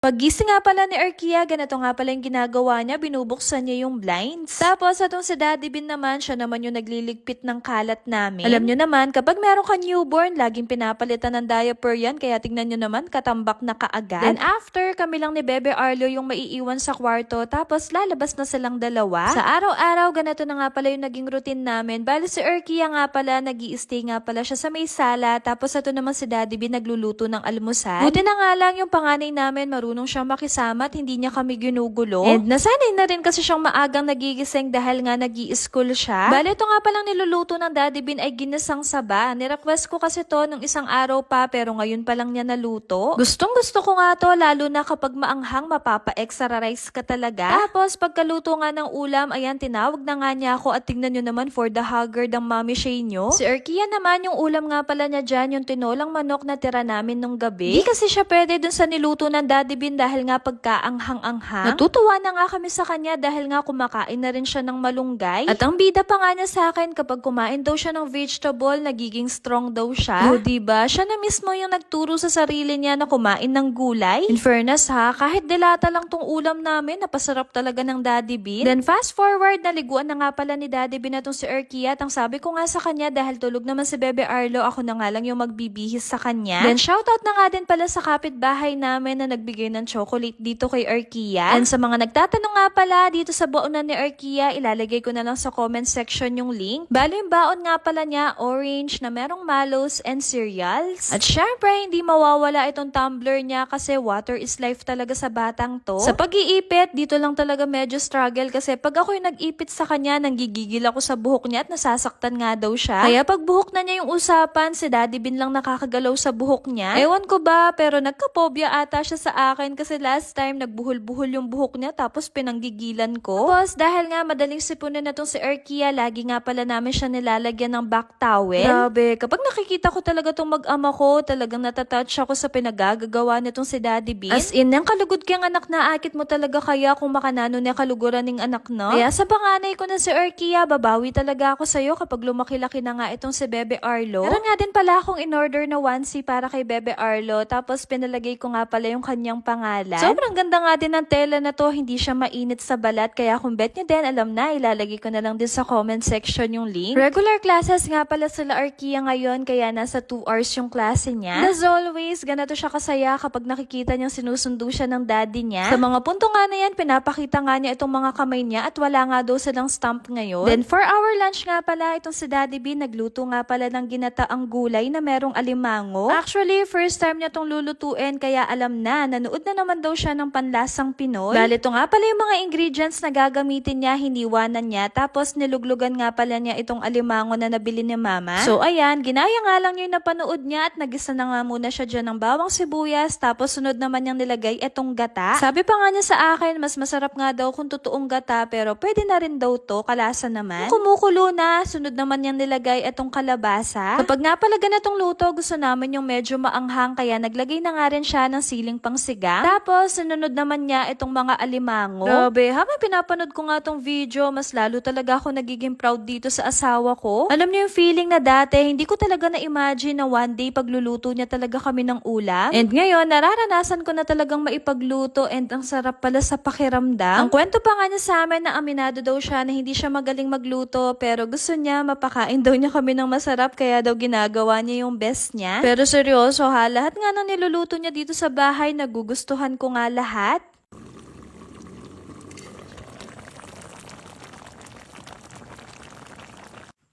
Paggising nga pala ni Arkia, ganito nga pala yung ginagawa niya, binubuksan niya yung blinds. Tapos, atong si Daddy Bin naman, siya naman yung nagliligpit ng kalat namin. Alam nyo naman, kapag meron ka newborn, laging pinapalitan ng diaper yan, kaya tingnan nyo naman, katambak na kaagad. Then after, kami lang ni Bebe Arlo yung maiiwan sa kwarto, tapos lalabas na silang dalawa. Sa araw-araw, ganito na nga pala yung naging routine namin. Bali si Arkia nga pala, nag-i-stay nga pala siya sa may sala, tapos ito naman si Daddy Bin nagluluto ng almusal. Buti na nga lang yung panganay namin, marunong siyang makisama at hindi niya kami ginugulo. And nasanay na rin kasi siyang maagang nagigising dahil nga nag-i-school siya. Bale, ito nga palang niluluto ng Daddy Bin ay ginisang saba. Nirequest ko kasi to nung isang araw pa pero ngayon pa lang niya naluto. Gustong gusto ko nga to lalo na kapag maanghang mapapa-extra rice ka talaga. Tapos pagkaluto nga ng ulam, ayan tinawag na nga niya ako at tingnan nyo naman for the haggard ng Mami Shay nyo. Si Arkia naman yung ulam nga pala niya dyan, yung tinolang manok na tira namin nung gabi. Di kasi siya pwede dun sa niluto ng Daddy Bin dahil nga pagkaanghang-anghang. Natutuwa na nga kami sa kanya dahil nga kumakain na rin siya ng malunggay. At ang bida pa nga niya sa akin, kapag kumain daw siya ng vegetable, nagiging strong daw siya. O diba, siya na mismo yung nagturo sa sarili niya na kumain ng gulay. In fairness ha, kahit dilata lang tong ulam namin, napasarap talaga ng Daddy Bin. Then fast forward, naliguan na nga pala ni Daddy Bin na tong si Arkia. At ang sabi ko nga sa kanya, dahil tulog naman si Bebe Arlo, ako na nga lang yung magbibihis sa kanya. Then shoutout na nga din pala sa kapitbahay namin na nagbigay ng chocolate dito kay Arkia. And sa mga nagtatanong nga pala, dito sa baonan ni Arkia, ilalagay ko na lang sa comment section yung link. Bali yung baon nga pala niya, orange na merong mallows and cereals. At syempre, hindi mawawala itong tumbler niya kasi water is life talaga sa batang to. Sa pag-iipit, dito lang talaga medyo struggle kasi pag ako yung nag-ipit sa kanya, nanggigigil ako sa buhok niya at nasasaktan nga daw siya. Kaya pag buhok na niya yung usapan, si Daddy Bin lang nakakagalaw sa buhok niya. Ewan ko ba, pero nagkapobya ata siya sa akin kasi last time nagbuhol-buhol yung buhok niya tapos pinanggigilan ko. Tapos dahil nga madaling sipunan na tong si Arkia, lagi nga pala namin siya nilalagyan ng back towel. Grabe, kapag nakikita ko talaga tong mag-ama ko, talagang natatouch ako sa pinagagagawa nitong si Daddy Bin. As in, yung kalugod kang anak na akit mo talaga kaya kung makanano niya kaluguran ng anak no? Kaya sa panganay ko na si Arkia, babawi talaga ako sa'yo kapag lumaki-laki na nga itong si Bebe Arlo. Meron nga din pala akong in-order na onesie para kay Bebe Arlo, tapos pinalagay ko nga pala yung kanyang pangalan. Sobrang ganda nga din ng tela na to, hindi siya mainit sa balat, kaya kung bet nyo din, alam na, ilalagay ko na lang din sa comment section yung link. Regular classes nga pala sila Arkia ngayon, kaya nasa 2 hours yung klase niya. As always, ganito siya kasaya kapag nakikita niyang sinusundo siya ng daddy niya. Sa mga punto nga na yan, pinapakita nga niya itong mga kamay niya at wala nga daw silang stamp ngayon. Then for our lunch nga pala, itong si Daddy B, nagluto nga pala ng ginataang gulay na merong alimango. Actually, first time niya tong lulutuin, kaya alam na, nanood na naman daw siya ng panlasang Pinoy. Bale, ito nga pala yung mga ingredients na gagamitin niya, hiniwanan niya, tapos niluglugan nga pala niya itong alimango na nabili ni Mama. So ayan, ginaya nga lang yung napanood niya at nagisa na nga muna siya dyan ng bawang sibuyas, tapos sunod naman niyang nilagay itong gata. Sabi pa nga niya sa akin, mas masarap nga daw kung totoong gata, pero pwede na rin daw to, kalasa naman. Kung kumukulo na, sunod naman niyang nilagay itong kalabasa. Kapag nga pala ganitong luto, gusto namin yung medyo maanghang, kaya naglagay na nga rin siya ng siling pangsigang. Tapos, sinunod naman niya itong mga alimango. Grabe, habang pinapanood ko nga tong video, mas lalo talaga ako nagiging proud dito sa asawa ko. Alam niyo yung feeling na dati, hindi ko talaga na-imagine na one day pagluluto niya talaga kami ng ulam. And ngayon, nararanasan ko na talagang maipagluto and ang sarap pala sa pakiramdam. Ang kwento pa nga niya sa amin na aminado daw siya na hindi siya magaling magluto pero gusto niya mapakain daw niya kami ng masarap kaya daw ginagawa niya yung best niya. Pero seryoso ha, lahat nga ng niluluto niya dito sa bahay nagugustuhan ko nga lahat.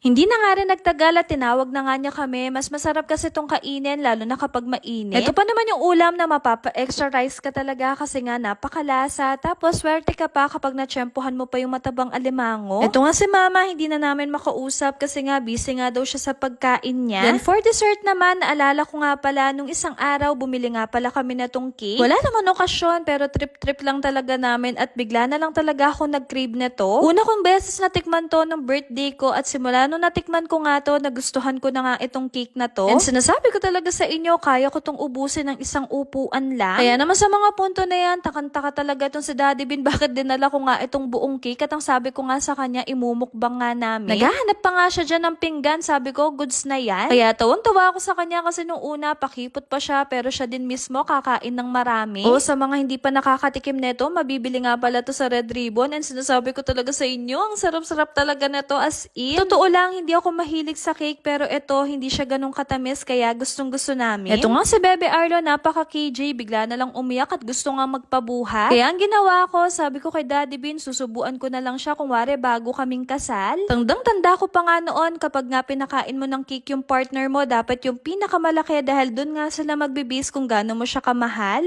Hindi na nga rin nagtagal at tinawag na nga niya kami. Mas masarap kasi itong kainin lalo na kapag mainit. Ito pa naman yung ulam na mapapa-extra rice ka talaga kasi nga napakalasa. Tapos swerte ka pa kapag natsyempohan mo pa yung matabang alimango. Ito nga si Mama, hindi na namin makausap kasi nga busy nga daw siya sa pagkain niya. Then for dessert naman, naalala ko nga pala nung isang araw bumili nga pala kami na tong cake. Wala naman okasyon pero trip-trip lang talaga namin at bigla na lang talaga ako nag-crave na to. Una kong beses na tikman to ng birthday ko at simula Kaya nung natikman ko nga to, nagustuhan ko na nga itong cake na to. And sinasabi ko talaga sa inyo, kaya ko tong ubusin ng isang upuan lang. Kaya naman sa mga punto na yan, takang-taka talaga itong si Daddy Bean. Bakit dinala ko nga itong buong cake? At ang sabi ko nga sa kanya, imumukbang nga namin. Naghahanap pa nga siya dyan ng pinggan. Sabi ko, goods na yan. Kaya tawang-tawa ako sa kanya kasi nung una, pakipot pa siya. Pero siya din mismo kakain ng marami. O sa mga hindi pa nakakatikim neto, mabibili nga pala to sa Red Ribbon. And sinasabi ko talaga sa inyo, ang sarap-sarap talaga neto as in. Totoo lang, hindi ako mahilig sa cake. Pero ito, hindi siya ganun katamis. Kaya gustong-gusto namin. Ito nga si Bebe Arlo, napaka-KJ. Bigla na lang umiyak at gusto nga magpabuhat. Kaya ang ginawa ko, sabi ko kay Daddy Bean, susubuan ko na lang siya kung wari bago kaming kasal. Tandang-tanda ko pa nga noon, kapag nga pinakain mo ng cake yung partner mo, dapat yung pinakamalaki dahil dun nga sila magbibis kung gaano mo siya kamahal.